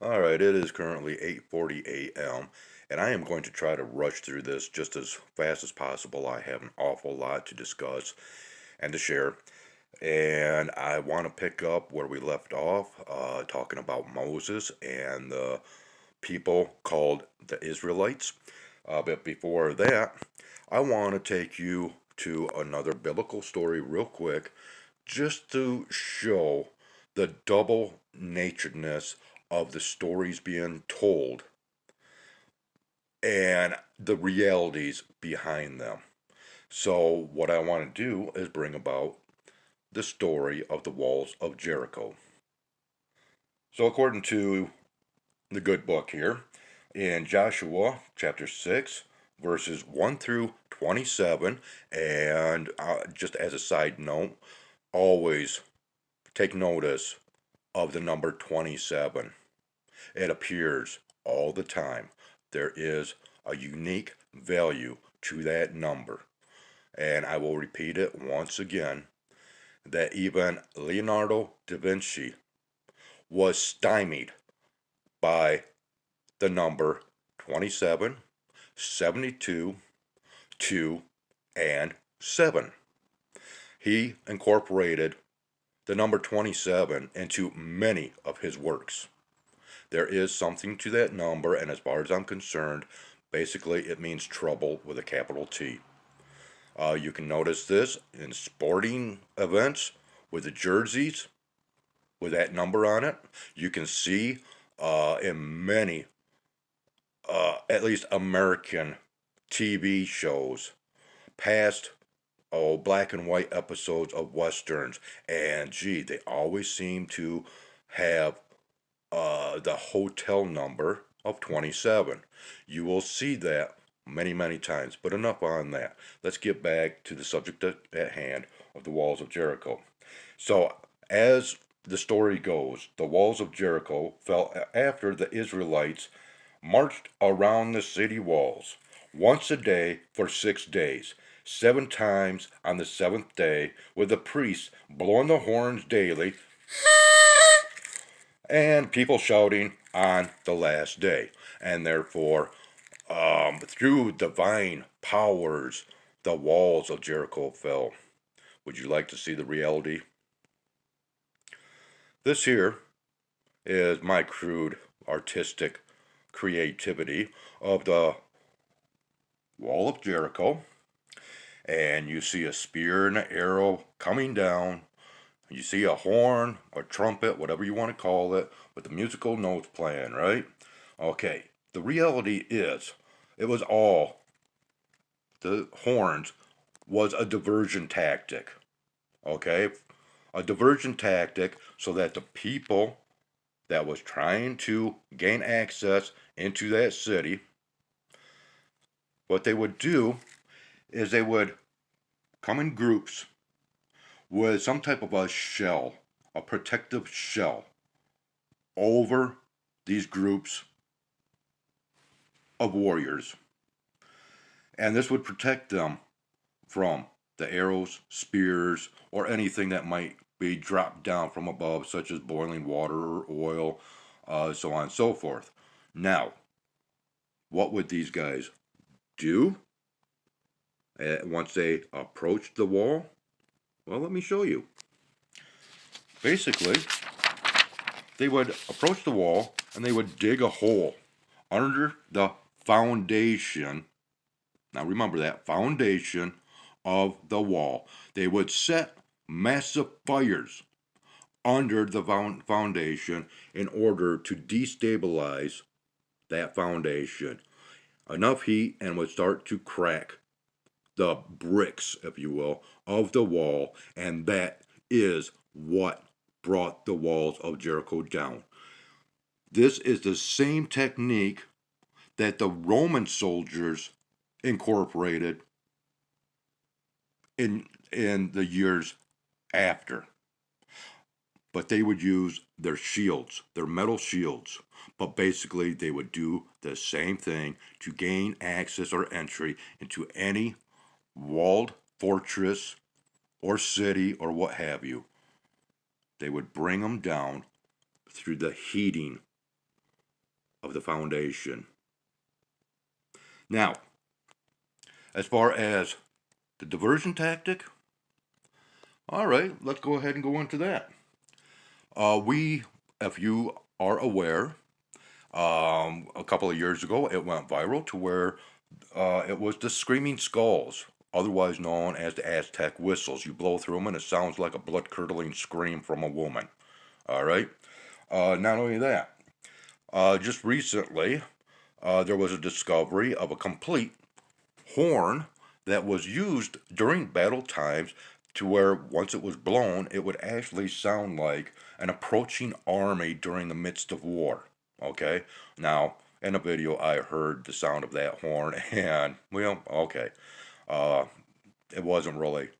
Alright, it is currently 8:40 a.m. and I am going to try to rush through this just as fast as possible. I have an awful lot to discuss and to share, and I want to pick up where we left off, talking about Moses and the people called the Israelites. But before that, I want to take you to another biblical story real quick just to show the double naturedness of the stories being told and the realities behind them. So, what I want to do is bring about the story of the walls of Jericho. So, according to the good book here, in Joshua chapter 6, verses 1 through 27, and just as a side note, always take notice of the number 27. It appears all the time. There is a unique value to that number. And I will repeat it once again that even Leonardo da Vinci was stymied by the number 27, 72, 2, and 7. He incorporated the number 27 into many of his works. There is something to that number, and as far as I'm concerned, basically it means trouble with a capital T. You can notice this in sporting events with the jerseys with that number on it. You can see in many, at least American TV shows, past black and white episodes of westerns, and gee, they always seem to have the hotel number of 27. You will see that many, many times, but enough on that. Let's get back to the subject at hand of the walls of Jericho. So, as the story goes, the walls of Jericho fell after the Israelites marched around the city walls once a day for 6 days, 7 times on the seventh day, with the priests blowing the horns daily and people shouting on the last day. And therefore, through divine powers, the walls of Jericho fell. Would you like to see the reality? This here is my crude artistic creativity of the wall of Jericho. And you see a spear and an arrow coming down. You see a horn, a trumpet, whatever you want to call it, with the musical notes playing, right? Okay, the reality is, it was all, the horns was a diversion tactic, okay? A diversion tactic so that the people that was trying to gain access into that city, what they would do is they would come in groups with some type of a shell, a protective shell, over these groups of warriors. And this would protect them from the arrows, spears, or anything that might be dropped down from above, such as boiling water or oil, so on and so forth. Now, what would these guys do once they approached the wall? Well, let me show you. Basically, they would approach the wall and they would dig a hole under the foundation. Now remember that foundation of the wall. They would set massive fires under the foundation in order to destabilize that foundation. Enough heat and would start to crack the bricks, if you will, of the wall, and that is what brought the walls of Jericho down. This is the same technique that the Roman soldiers incorporated in the years after. But they would use their shields, their metal shields. But basically, they would do the same thing to gain access or entry into any walled fortress or city or what have you. They would bring them down through the heating of the foundation. Now, as far as the diversion tactic, all right, let's go ahead and go into that. If you are aware, a couple of years ago, it went viral to where it was the screaming skulls, otherwise known as the Aztec whistles. You blow through them and it sounds like a blood-curdling scream from a woman. All right. Not only that, just recently, there was a discovery of a complete horn that was used during battle times to where once it was blown, it would actually sound like an approaching army during the midst of war. Okay? Now, in a video, I heard the sound of that horn, and, well, okay. Uh, it wasn't really,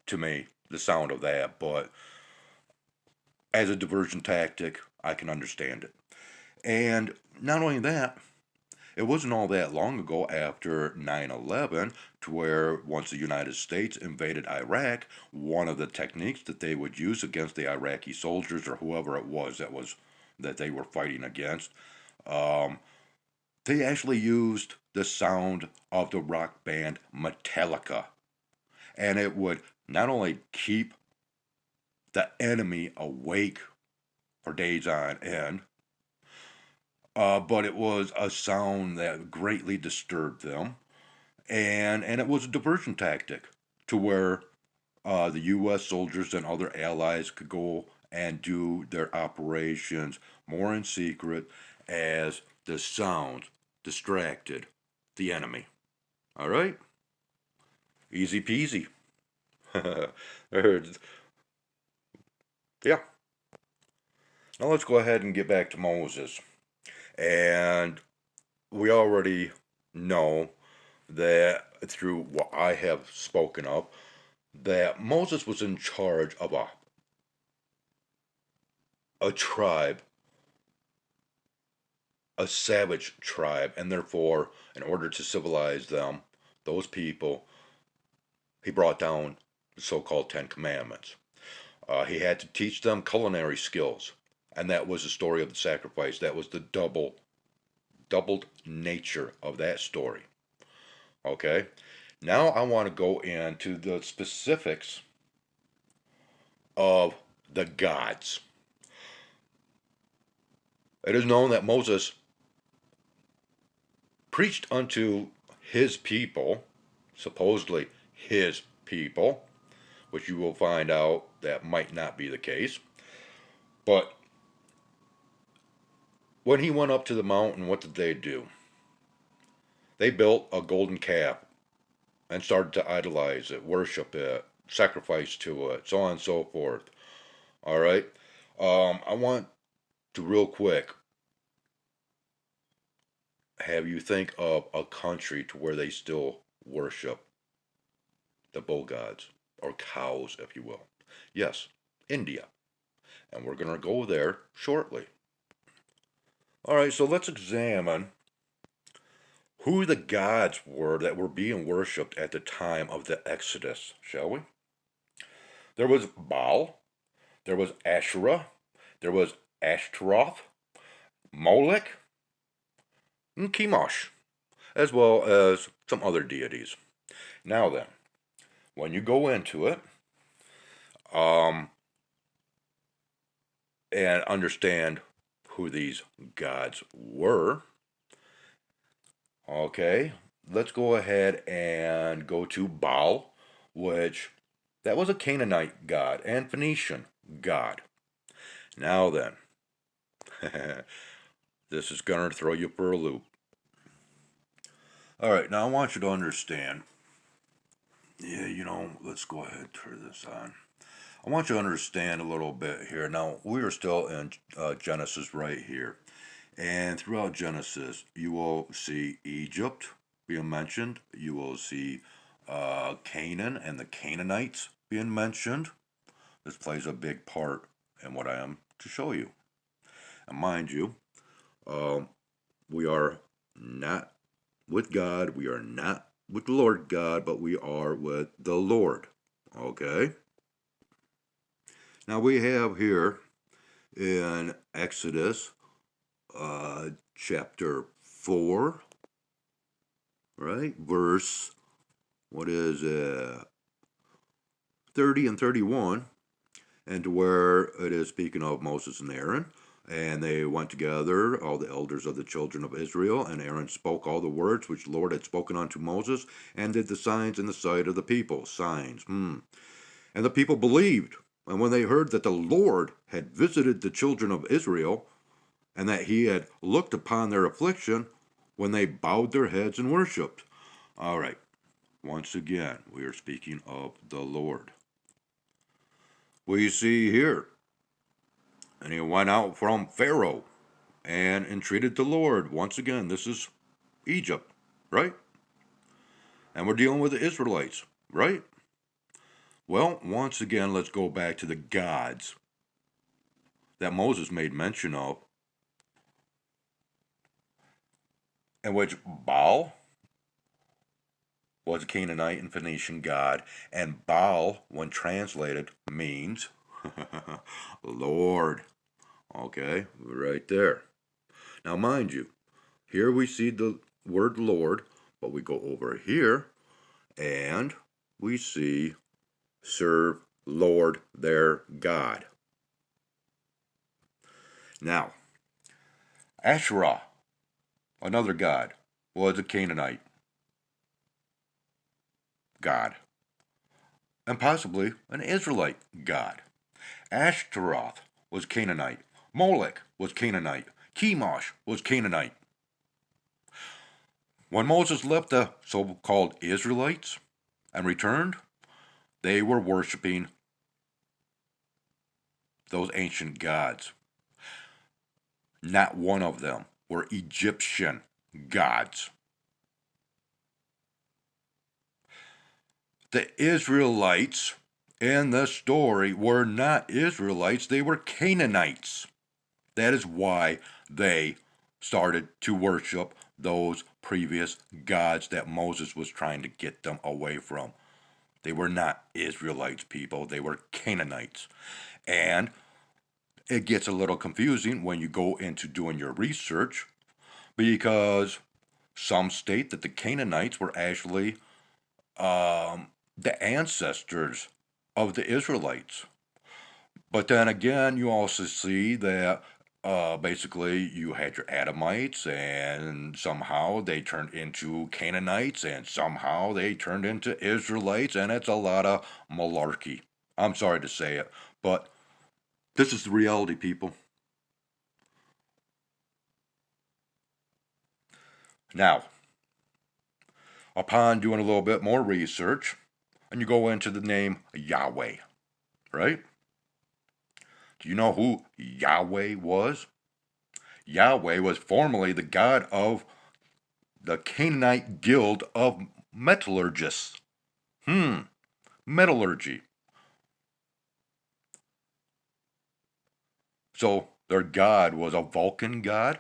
to me, the sound of that, but as a diversion tactic, I can understand it. And not only that, it wasn't all that long ago after 9/11 to where once the United States invaded Iraq, one of the techniques that they would use against the Iraqi soldiers or whoever it was that they were fighting against, um, they actually used the sound of the rock band Metallica. And it would not only keep the enemy awake for days on end, but it was a sound that greatly disturbed them, and it was a diversion tactic to where the U.S. soldiers and other allies could go and do their operations more in secret as the sound distracted the enemy. All right? Easy peasy. Yeah. Now let's go ahead and get back to Moses. And we already know that through what I have spoken of, that Moses was in charge of a tribe, a savage tribe, and therefore, in order to civilize them, those people, he brought down the so-called Ten Commandments. He had to teach them culinary skills, and that was the story of the sacrifice. That was the doubled nature of that story. Okay? Now I want to go into the specifics of the gods. It is known that Moses preached unto his people, supposedly his people, which you will find out that might not be the case. But when he went up to the mountain, what did they do? They built a golden calf and started to idolize it, worship it, sacrifice to it, so on and so forth. All right? I want to real quick have you think of a country to where they still worship the bull gods, or cows, if you will. Yes, India. And we're going to go there shortly. All right, so let's examine who the gods were that were being worshipped at the time of the Exodus, shall we? There was Baal, there was Asherah, there was Ashtaroth, Molech, and Chemosh, as well as some other deities. Now then, when you go into it, and understand who these gods were, okay, let's go ahead and go to Baal, which that was a Canaanite god and Phoenician god. Now then, this is going to throw you for a loop. All right, now I want you to understand. Yeah, let's go ahead and turn this on. I want you to understand a little bit here. Now, we are still in Genesis right here. And throughout Genesis, you will see Egypt being mentioned. You will see Canaan and the Canaanites being mentioned. This plays a big part in what I am to show you. And mind you, we are not with God. We are not with the Lord God, but we are with the Lord. Okay? Now we have here in Exodus chapter 4, right? Verse, what is it? 30 and 31, and to where it is speaking of Moses and Aaron. And they went together, all the elders of the children of Israel, and Aaron spoke all the words which the Lord had spoken unto Moses, and did the signs in the sight of the people. Signs. And the people believed. And when they heard that the Lord had visited the children of Israel, and that he had looked upon their affliction, when they bowed their heads and worshipped. All right. Once again, we are speaking of the Lord. We see here, and he went out from Pharaoh and entreated the Lord. Once again, this is Egypt, right? And we're dealing with the Israelites, right? Well, once again, let's go back to the gods that Moses made mention of, in which Baal was a Canaanite and Phoenician god, and Baal, when translated, means Lord. Okay, right there. Now, mind you, here we see the word Lord, but we go over here and we see serve Lord their God. Now, Asherah, another god, was a Canaanite god, and possibly an Israelite god. Ashtaroth was Canaanite. Molech was Canaanite. Chemosh was Canaanite. When Moses left the so-called Israelites and returned, they were worshiping those ancient gods. Not one of them were Egyptian gods. The Israelites in the story were not Israelites, they were Canaanites. That is why they started to worship those previous gods that Moses was trying to get them away from. They were not Israelites, people, they were Canaanites. And it gets a little confusing when you go into doing your research, because some state that the Canaanites were actually the ancestors of the Israelites. But then again, you also see that basically you had your Adamites, and somehow they turned into Canaanites, and somehow they turned into Israelites, and it's a lot of malarkey. I'm sorry to say it, but this is the reality, people. Now, upon doing a little bit more research, and you go into the name Yahweh, right? Do you know who Yahweh was? Yahweh was formerly the god of the Canaanite guild of metallurgists. Metallurgy. So their god was a Vulcan god?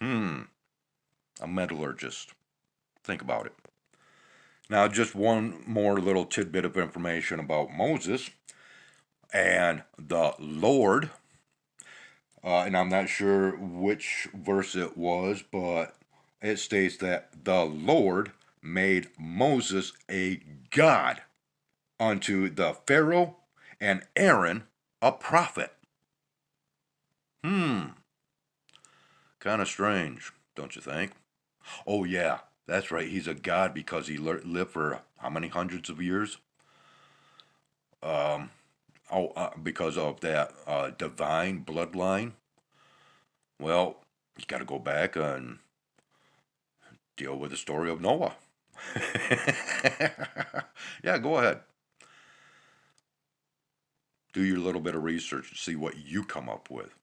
A metallurgist. Think about it. Now, just one more little tidbit of information about Moses and the Lord. And I'm not sure which verse it was, but it states that the Lord made Moses a god unto the Pharaoh and Aaron a prophet. Kind of strange, don't you think? Oh, yeah, that's right. He's a god because he lived for how many hundreds of years? Because of that divine bloodline. Well, you got to go back and deal with the story of Noah. Yeah, go ahead. Do your little bit of research and see what you come up with.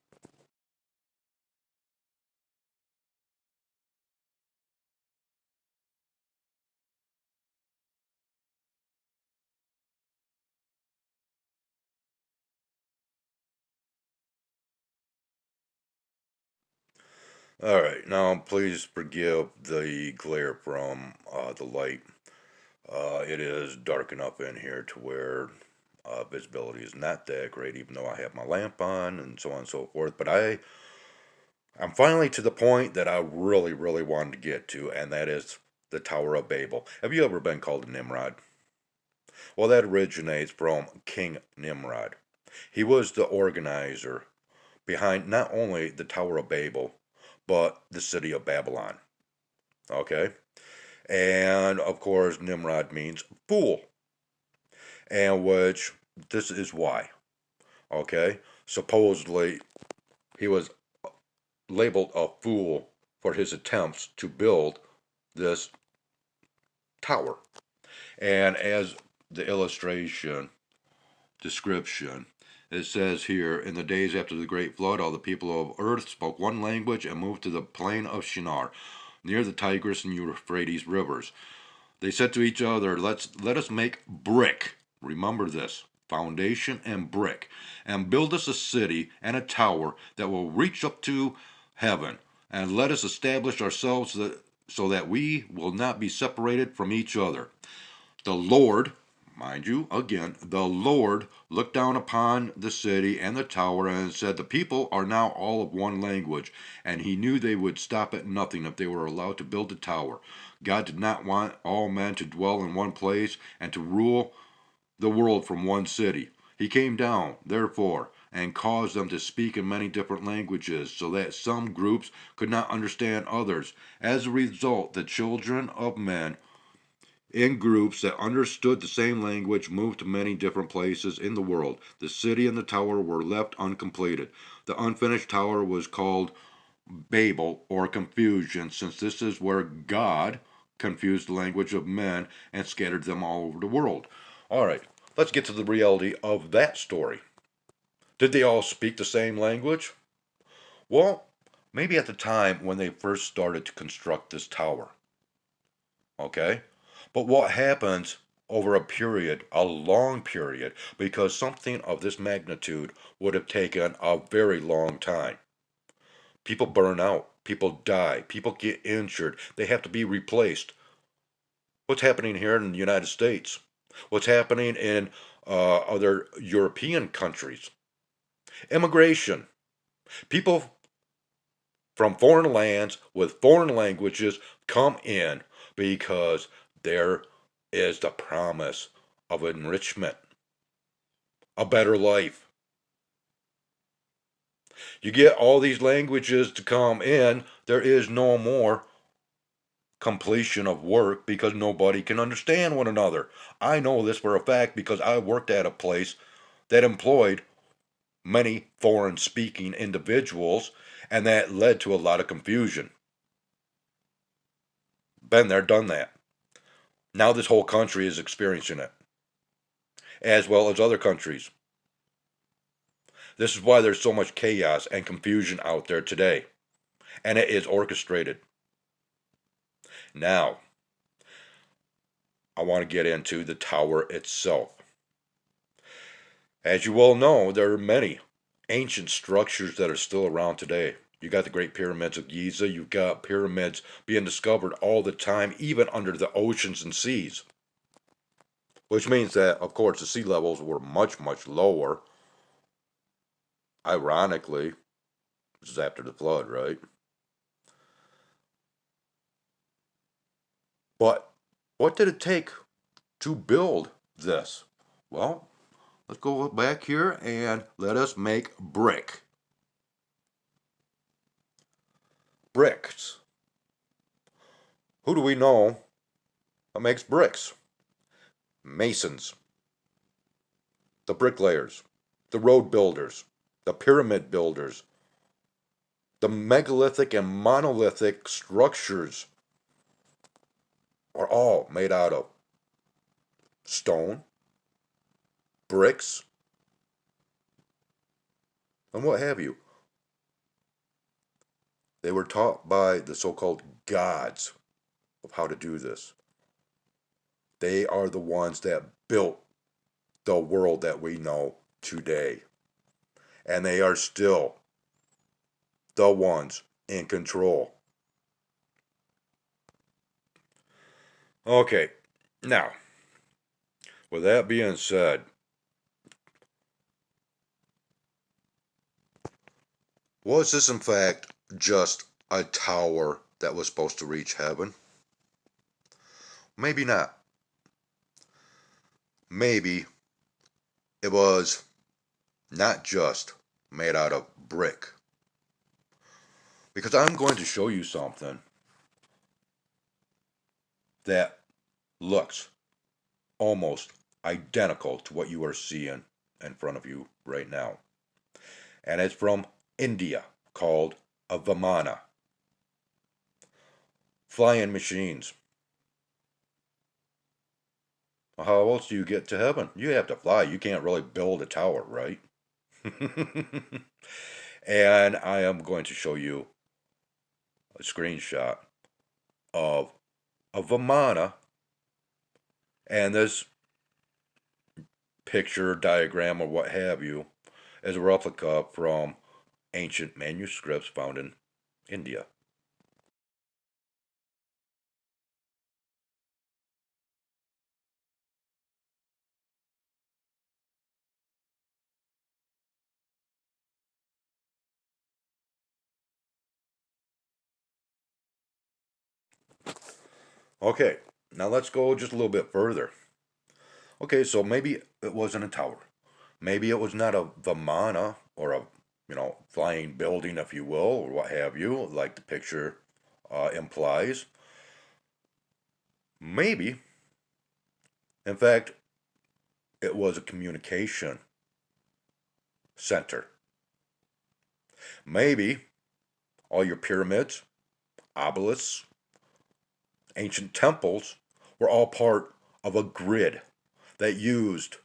All right, now please forgive the glare from the light. It is dark enough in here to where visibility is not that great, even though I have my lamp on and so on and so forth. But I I'm finally to the point that I really, really wanted to get to, and that is the Tower of Babel. Have you ever been called a Nimrod? Well, that originates from King Nimrod. He was the organizer behind not only the Tower of Babel, but the city of Babylon. Okay? And of course, Nimrod means fool, and which this is why. Okay? Supposedly, he was labeled a fool for his attempts to build this tower. And as the illustration description, it says here, in the days after the great flood, all the people of earth spoke one language and moved to the plain of Shinar, near the Tigris and Euphrates rivers. They said to each other, let us make brick. Remember this, foundation and brick, and build us a city and a tower that will reach up to heaven, and let us establish ourselves so that we will not be separated from each other. The Lord, mind you, again, the Lord looked down upon the city and the tower and said, the people are now all of one language, and he knew they would stop at nothing if they were allowed to build the tower. God did not want all men to dwell in one place and to rule the world from one city. He came down, therefore, and caused them to speak in many different languages, so that some groups could not understand others. As a result, the children of men in groups that understood the same language moved to many different places in the world. The city and the tower were left uncompleted. The unfinished tower was called Babel, or confusion, since this is where God confused the language of men and scattered them all over the world. All right, let's get to the reality of that story. Did they all speak the same language? Well, maybe at the time when they first started to construct this tower. Okay? But what happens over a period, a long period, because something of this magnitude would have taken a very long time. People burn out, people die, people get injured, they have to be replaced. What's happening here in the United States? What's happening in other European countries? Immigration. People from foreign lands with foreign languages come in because there is the promise of enrichment, a better life. You get all these languages to come in, there is no more completion of work because nobody can understand one another. I know this for a fact because I worked at a place that employed many foreign speaking individuals, and that led to a lot of confusion. Been there, done that. Now this whole country is experiencing it, as well as other countries. This is why there's so much chaos and confusion out there today, and it is orchestrated. Now, I want to get into the tower itself. As you well know, there are many ancient structures that are still around today. You got the Great Pyramids of Giza, you've got pyramids being discovered all the time, even under the oceans and seas. Which means that, of course, the sea levels were much, much lower. Ironically, this is after the flood, right? But what did it take to build this? Well, let's go back here and let us make brick. Bricks. Who do we know that makes bricks? Masons, the bricklayers, the road builders, the pyramid builders, the megalithic and monolithic structures are all made out of stone, bricks, and what have you. They were taught by the so-called gods of how to do this. They are the ones that built the world that we know today. And they are still the ones in control. Okay, now, with that being said, was this in fact just a tower that was supposed to reach heaven? Maybe not. Maybe it was not just made out of brick. Because I'm going to show you something that looks almost identical to what you are seeing in front of you right now. And it's from India, called a Vimana. Flying machines. Well, how else do you get to heaven? You have to fly. You can't really build a tower, right? And I am going to show you a screenshot of a Vimana, and this picture, diagram, or what have you is a replica from ancient manuscripts found in India. Okay, now let's go just a little bit further. Okay, so maybe it wasn't a tower. Maybe it was not a Vimana or a flying building, if you will, or what have you, like the picture implies. Maybe, in fact, it was a communication center. Maybe all your pyramids, obelisks, ancient temples were all part of a grid that used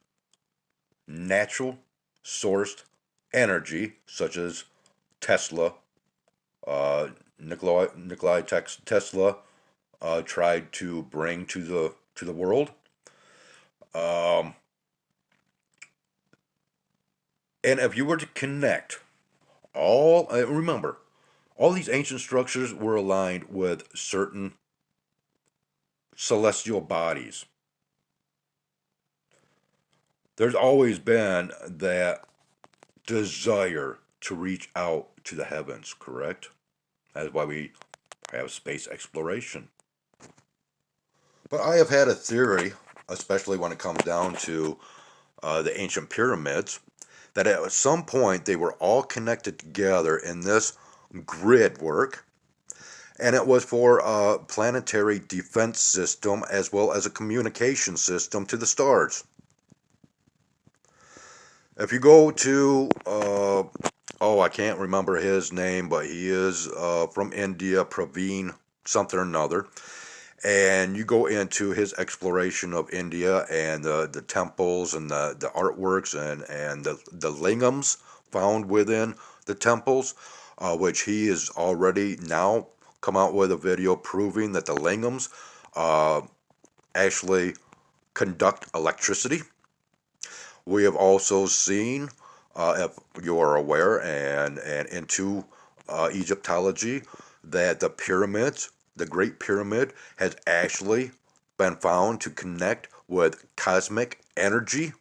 natural sourced energy, such as Tesla, Nikolai Tesla tried to bring to the world. Um, and if you were to connect remember, all these ancient structures were aligned with certain celestial bodies. There's always been that desire to reach out to the heavens, correct? That's why we have space exploration. But I have had a theory, especially when it comes down to the ancient pyramids, that at some point they were all connected together in this grid work, and it was for a planetary defense system as well as a communication system to the stars. If you go to, I can't remember his name, but he is from India, Praveen something or another, and you go into his exploration of India and the temples and the artworks and the lingams found within the temples, which he has already now come out with a video proving that the lingams uh, actually conduct electricity. We have also seen, if you are aware and into Egyptology, that the pyramids, the Great Pyramid, has actually been found to connect with cosmic energy.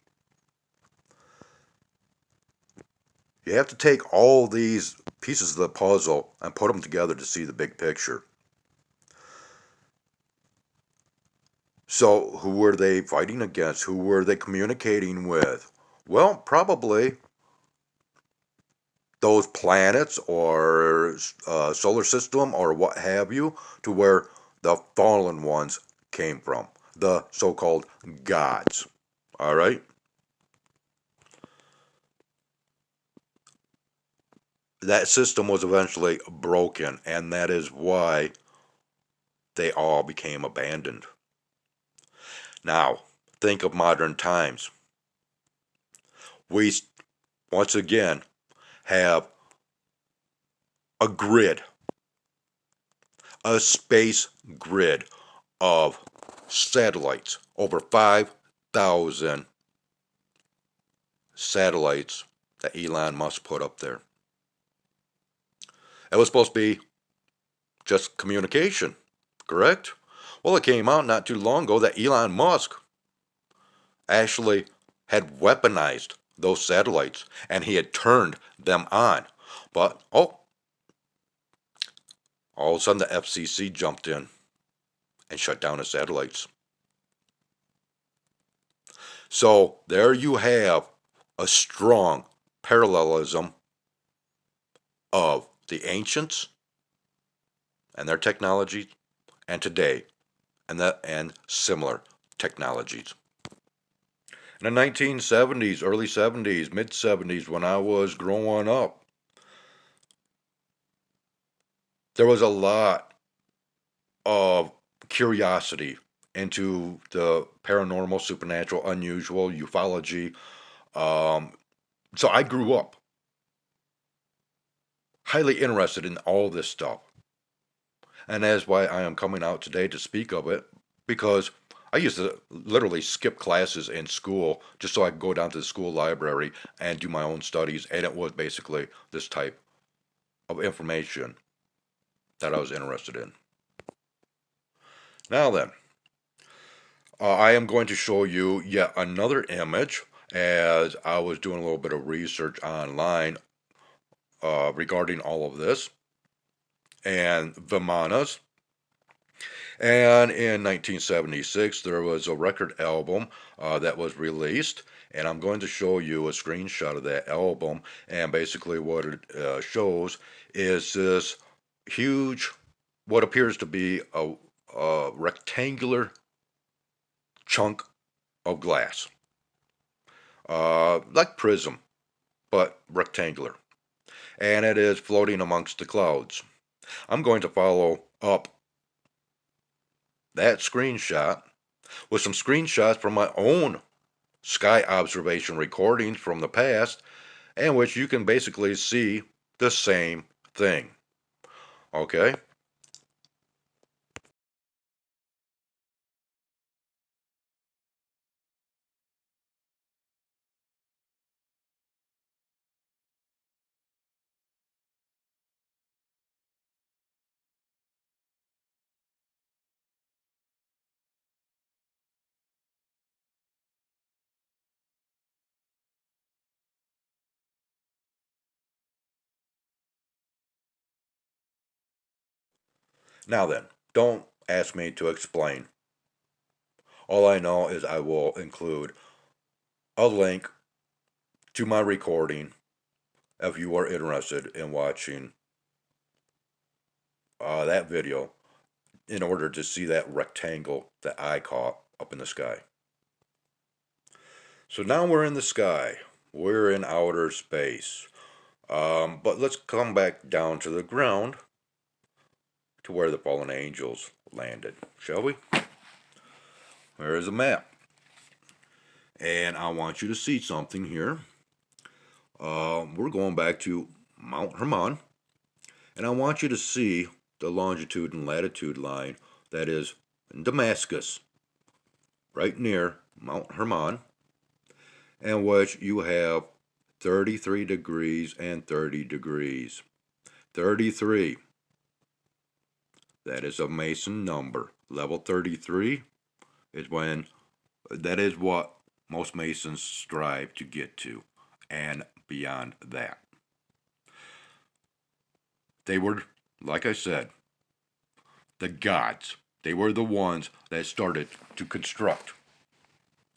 You have to take all these pieces of the puzzle and put them together to see the big picture. So, who were they fighting against? Who were they communicating with? Well, probably those planets or solar system or what have you, to where the fallen ones came from, the so-called gods. All right. That system was eventually broken, and that is why they all became abandoned. Now, think of modern times. We once again have a grid, a space grid of satellites, over 5,000 satellites that Elon Musk put up there. It was supposed to be just communication, correct? Well, it came out not too long ago that Elon Musk actually had weaponized those satellites and he had turned them on. But, All of a sudden the FCC jumped in and shut down the satellites. So there you have a strong parallelism of the ancients and their technology and today and similar technologies. In the 1970s, early 70s, mid 70s, when I was growing up, there was a lot of curiosity into the paranormal, supernatural, unusual, ufology. So I grew up highly interested in all this stuff. And that's why I am coming out today to speak of it, because I used to literally skip classes in school just so I could go down to the school library and do my own studies, and it was basically this type of information that I was interested in. Now then, I am going to show you yet another image as I was doing a little bit of research online regarding all of this and Vimanas. And in 1976, there was a record album that was released, and I'm going to show you a screenshot of that album. And basically, what it shows is this huge, what appears to be a rectangular chunk of glass, like prism, but rectangular, and it is floating amongst the clouds. I'm going to follow up that screenshot with some screenshots from my own sky observation recordings from the past, in which you can basically see the same thing. Okay? Now then, don't ask me to explain. All I know is I will include a link to my recording if you are interested in watching that video in order to see that rectangle that I caught up in the sky. So now we're in the sky. We're in outer space. But let's come back down to the ground to where the fallen angels landed, shall we? There is a map. And I want you to see something here. We're going back to Mount Hermon. And I want you to see the longitude and latitude line that is in Damascus, right near Mount Hermon, in which you have 33 degrees and 30 degrees. 33. That is a Mason number. Level 33 is that is what most Masons strive to get to, and beyond that. They were, like I said, the gods. They were the ones that started to construct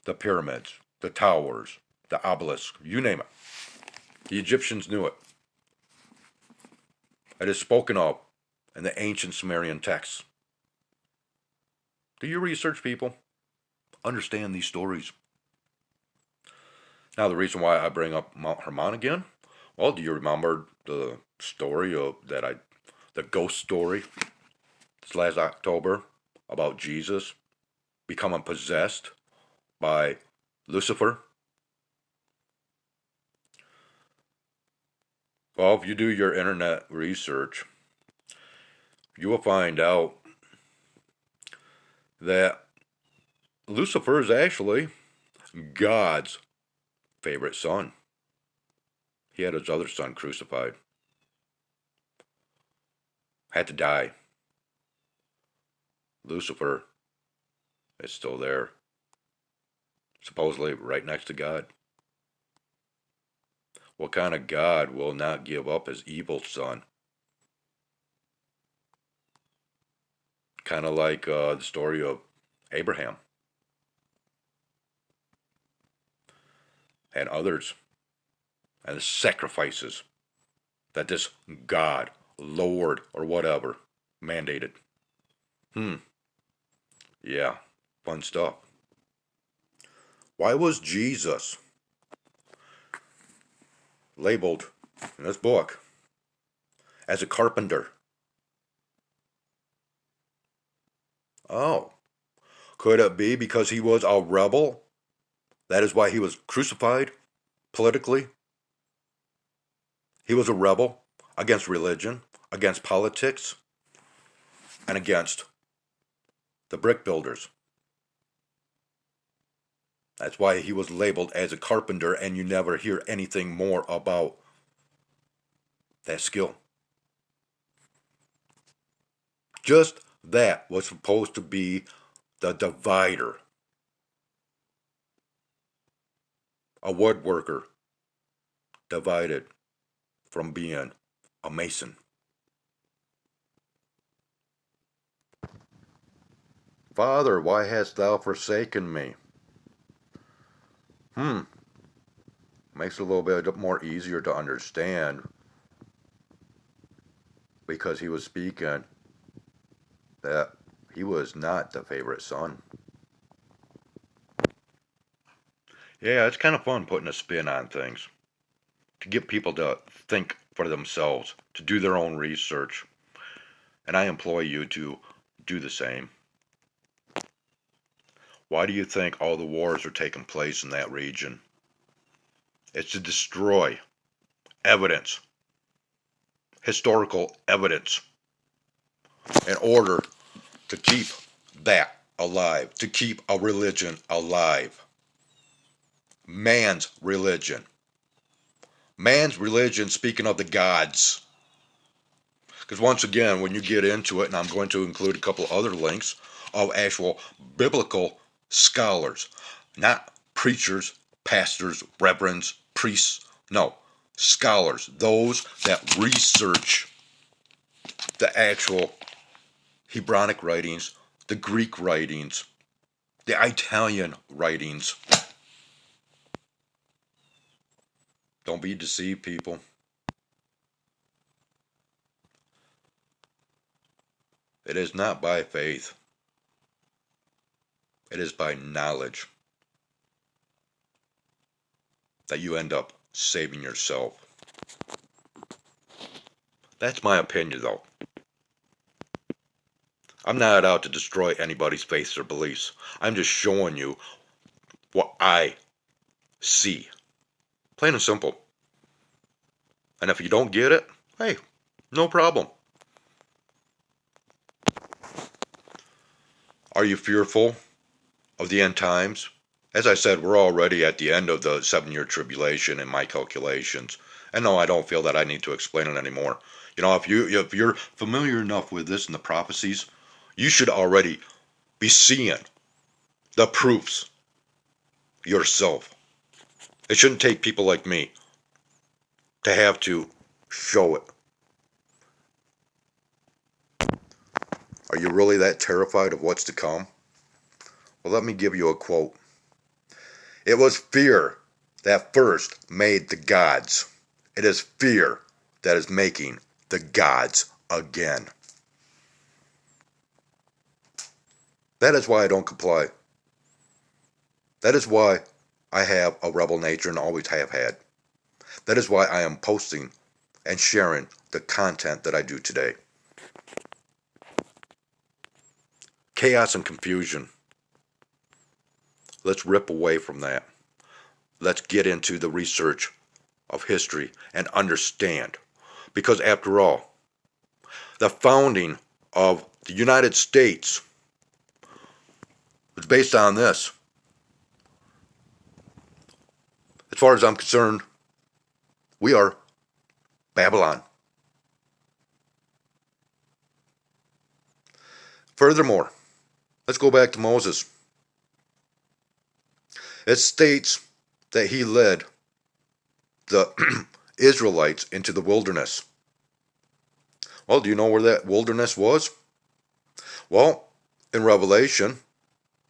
the pyramids, the towers, the obelisks, you name it. The Egyptians knew it. It is spoken of in the ancient Sumerian texts. Do your research, people. Understand these stories. Now, the reason why I bring up Mount Hermon again, well, do you remember the story the ghost story this last October about Jesus becoming possessed by Lucifer? Well, if you do your internet research, you will find out that Lucifer is actually God's favorite son. He had his other son crucified. Had to die. Lucifer is still there. Supposedly right next to God. What kind of God will not give up his evil son? kind of like the story of Abraham and others, and the sacrifices that this God, Lord, or whatever mandated. Yeah, fun stuff. Why was Jesus labeled in this book as a carpenter? Oh, could it be because he was a rebel? That is why he was crucified politically? He was a rebel against religion, against politics, and against the brick builders. That's why he was labeled as a carpenter, and you never hear anything more about that skill. Just that was supposed to be the divider. A woodworker divided from being a mason. Father, why hast thou forsaken me? Makes it a little bit more easier to understand because he was speaking that he was not the favorite son. Yeah, it's kind of fun putting a spin on things to get people to think for themselves, to do their own research. And I employ you to do the same. Why do you think all the wars are taking place in that region? It's to destroy evidence, historical evidence, in order to keep that alive, to keep a religion alive. Man's religion. Man's religion, speaking of the gods. Because once again, when you get into it, and I'm going to include a couple other links of actual biblical scholars, not preachers, pastors, reverends, priests, no, scholars, those that research the actual Hebraic writings, the Greek writings, the Italian writings. Don't be deceived, people. It is not by faith. It is by knowledge that you end up saving yourself. That's my opinion, though. I'm not out to destroy anybody's faiths or beliefs. I'm just showing you what I see. Plain and simple. And if you don't get it, hey, no problem. Are you fearful of the end times? As I said, we're already at the end of the 7-year tribulation in my calculations. And no, I don't feel that I need to explain it anymore. You know, if you're familiar enough with this and the prophecies, you should already be seeing the proofs yourself. It shouldn't take people like me to have to show it. Are you really that terrified of what's to come? Well, let me give you a quote. It was fear that first made the gods. It is fear that is making the gods again. That is why I don't comply. That is why I have a rebel nature and always have had. That is why I am posting and sharing the content that I do today. Chaos and confusion. Let's rip away from that. Let's get into the research of history and understand. Because after all, the founding of the United States was based on this. As far as I'm concerned, we are Babylon. Furthermore, let's go back to Moses. It states that he led the Israelites into the wilderness. Well, do you know where that wilderness was? Well, in Revelation,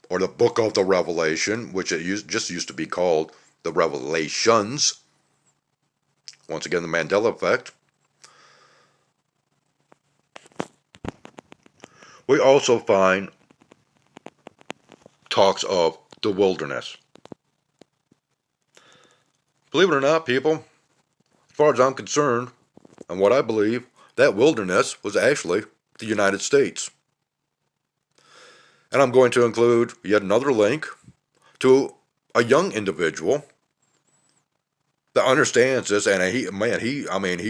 or the book of the Revelation, which it just used to be called the Revelations, once again the Mandela effect, we also find talks of the wilderness. Believe it or not, people, as far as I'm concerned, and what I believe, that wilderness was actually the United States. And I'm going to include yet another link to a young individual that understands this, and he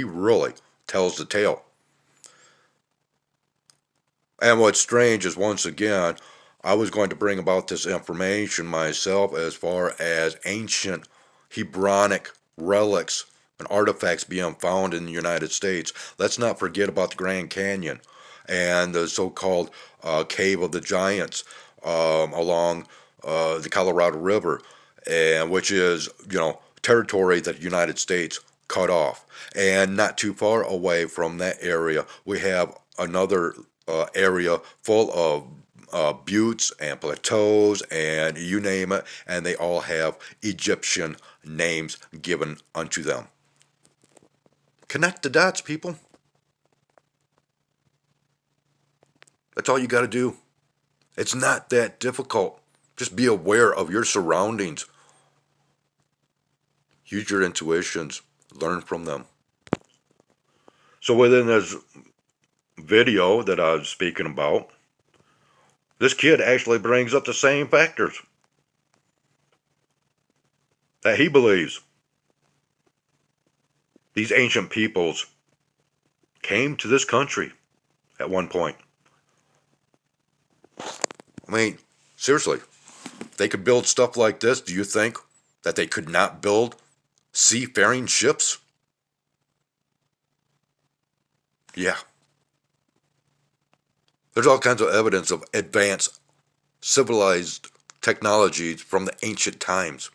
really tells the tale. And what's strange is, once again, I was going to bring about this information myself as far as ancient Hebronic relics and artifacts being found in the United States. Let's not forget about the Grand Canyon and the so-called Cave of the Giants along the Colorado River, and which is, territory that the United States cut off. And not too far away from that area, we have another area full of buttes and plateaus and you name it, and they all have Egyptian names given unto them. Connect the dots, people. That's all you got to do. It's not that difficult. Just be aware of your surroundings. Use your intuitions. Learn from them. So within this video that I was speaking about, this kid actually brings up the same factors that he believes these ancient peoples came to this country at one point. I mean, seriously, they could build stuff like this. Do you think that they could not build seafaring ships? Yeah. There's all kinds of evidence of advanced civilized technologies from the ancient times.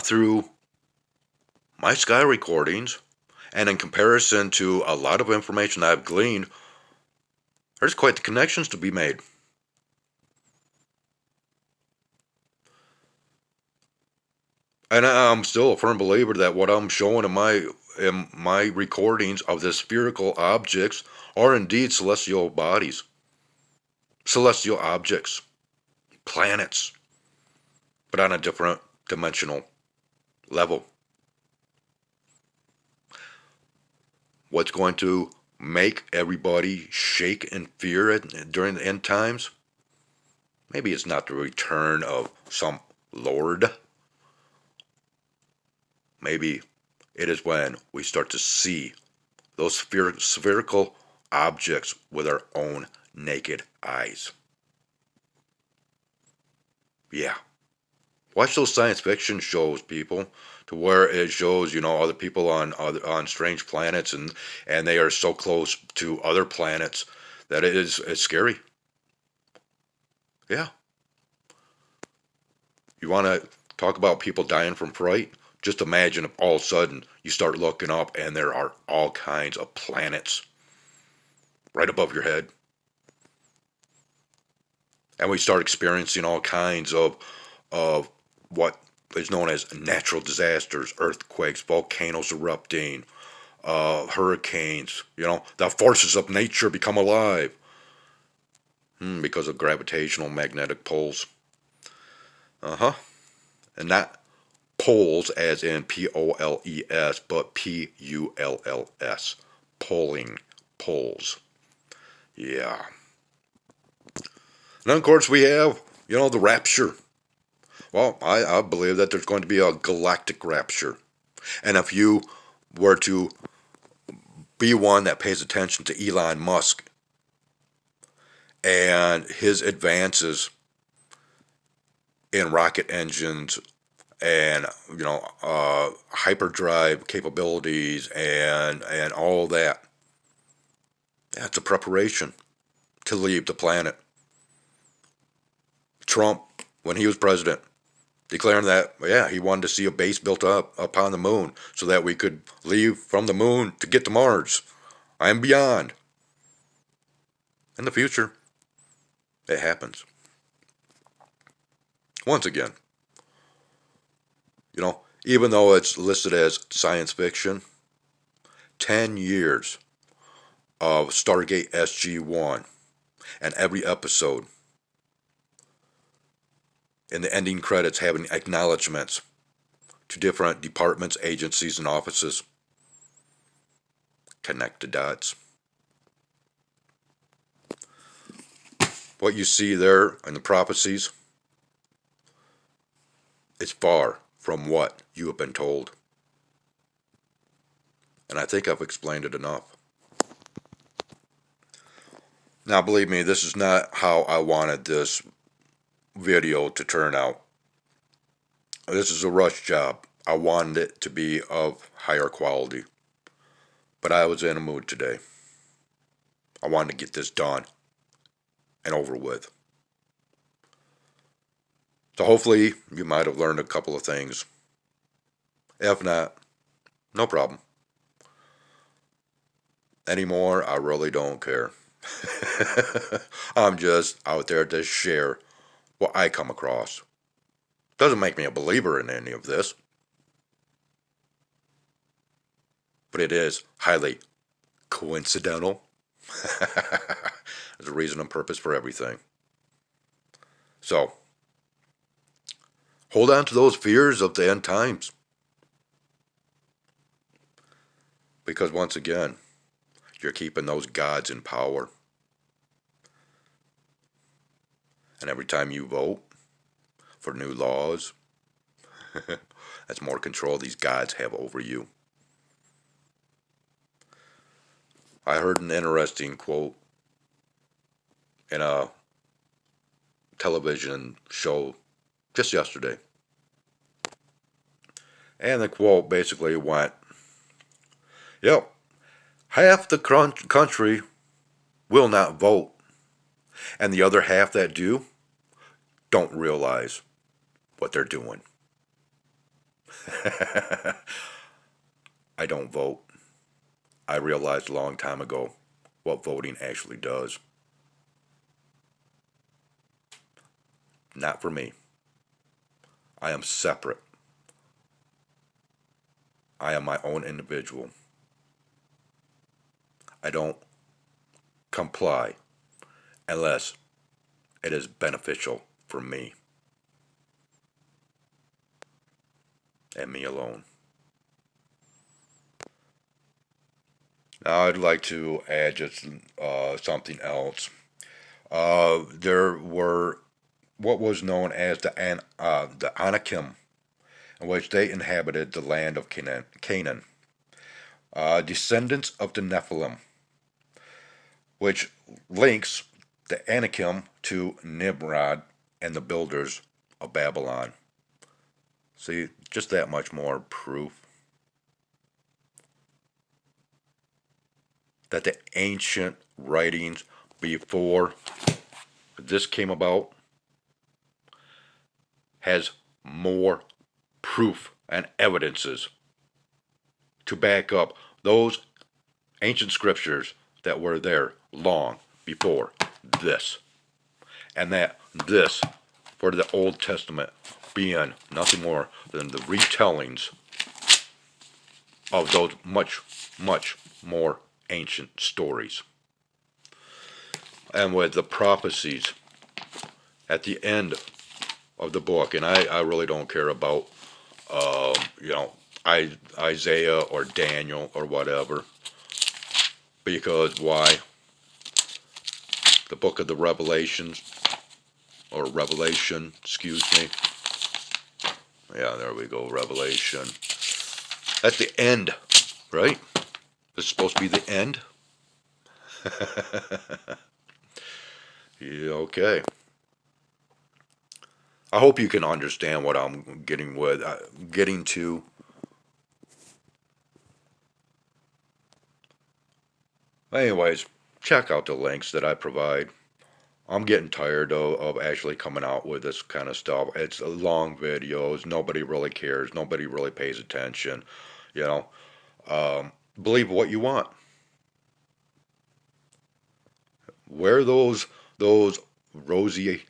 Through my sky recordings, and in comparison to a lot of information I've gleaned, there's quite the connections to be made. And I'm still a firm believer that what I'm showing in my recordings of the spherical objects are indeed celestial bodies, celestial objects, planets, but on a different dimensional level. What's going to make everybody shake in fear during the end times? Maybe it's not the return of some Lord. Maybe it is when we start to see those spherical objects with our own naked eyes. Yeah. Watch those science fiction shows, people, to where it shows, other people on strange planets, and they are so close to other planets that it's scary. Yeah. You want to talk about people dying from fright? Just imagine if all of a sudden you start looking up and there are all kinds of planets right above your head. And we start experiencing all kinds of what is known as natural disasters, earthquakes, volcanoes erupting, hurricanes. The forces of nature become alive because of gravitational magnetic poles. And not poles as in P-O-L-E-S, but P-U-L-L-S. Polling poles. Yeah. And then, of course, we have, the rapture. Well, I believe that there's going to be a galactic rapture. And if you were to be one that pays attention to Elon Musk and his advances in rocket engines and hyperdrive capabilities and all that, that's a preparation to leave the planet. Trump, when he was president, declaring that, yeah, he wanted to see a base built up upon the moon so that we could leave from the moon to get to Mars and beyond. In the future, it happens. Once again, even though it's listed as science fiction, 10 years of Stargate SG-1 and every episode in the ending credits having acknowledgments to different departments, agencies, and offices. Connect the dots. What you see there in the prophecies is far from what you have been told. And I think I've explained it enough. Now, believe me, this is not how I wanted this video to turn out. This is a rush job. I wanted it to be of higher quality. But I was in a mood today. I wanted to get this done and over with. So hopefully you might have learned a couple of things. If not, no problem. Anymore, I really don't care. I'm just out there to share what I come across. Doesn't make me a believer in any of this. But it is highly coincidental. There's a reason and purpose for everything. So, hold on to those fears of the end times. Because once again, you're keeping those gods in power. And every time you vote for new laws, that's more control these gods have over you. I heard an interesting quote in a television show just yesterday. And the quote basically went, yep, half the country will not vote. And the other half that do don't realize what they're doing. I don't vote. I realized a long time ago what voting actually does. Not for me. I am separate. I am my own individual. I don't comply unless it is beneficial for me and me alone. Now I'd like to add just something else. There were what was known as the Anakim, in which they inhabited the land of Canaan, descendants of the Nephilim, which links the Anakim to Nimrod and the builders of Babylon. See, just that much more proof that the ancient writings before this came about has more proof and evidences to back up those ancient scriptures that were there long before this. And that this, for the Old Testament, being nothing more than the retellings of those much, much more ancient stories. And with the prophecies at the end of the book, and I really don't care about, Isaiah or Daniel or whatever, because why? The book of the Revelations, or Revelation, excuse me. Yeah, there we go, Revelation. That's the end, right? This is supposed to be the end? Yeah, okay. I hope you can understand what I'm getting to. Anyways, check out the links that I provide I'm getting tired of actually coming out with this kind of stuff. It's long videos. Nobody really cares. Nobody really pays attention. You know, believe what you want. Wear those rosy,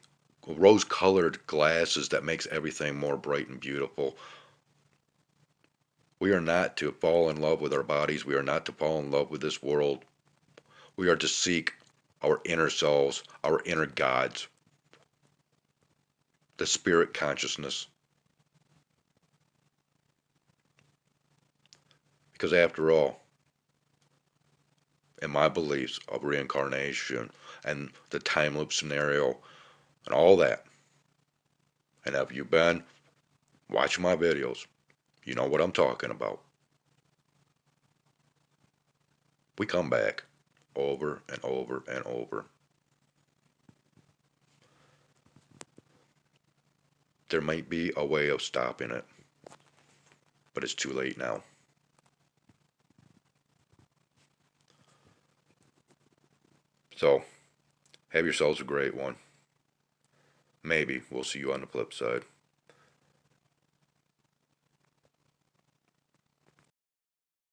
rose-colored glasses that makes everything more bright and beautiful. We are not to fall in love with our bodies. We are not to fall in love with this world. We are to seek our inner selves, our inner gods, the spirit consciousness. Because after all, in my beliefs of reincarnation and the time loop scenario and all that, and if you've been watching my videos, you know what I'm talking about. We come back over and over and over. There might be a way of stopping it, but it's too late now. So, have yourselves a great one. Maybe we'll see you on the flip side.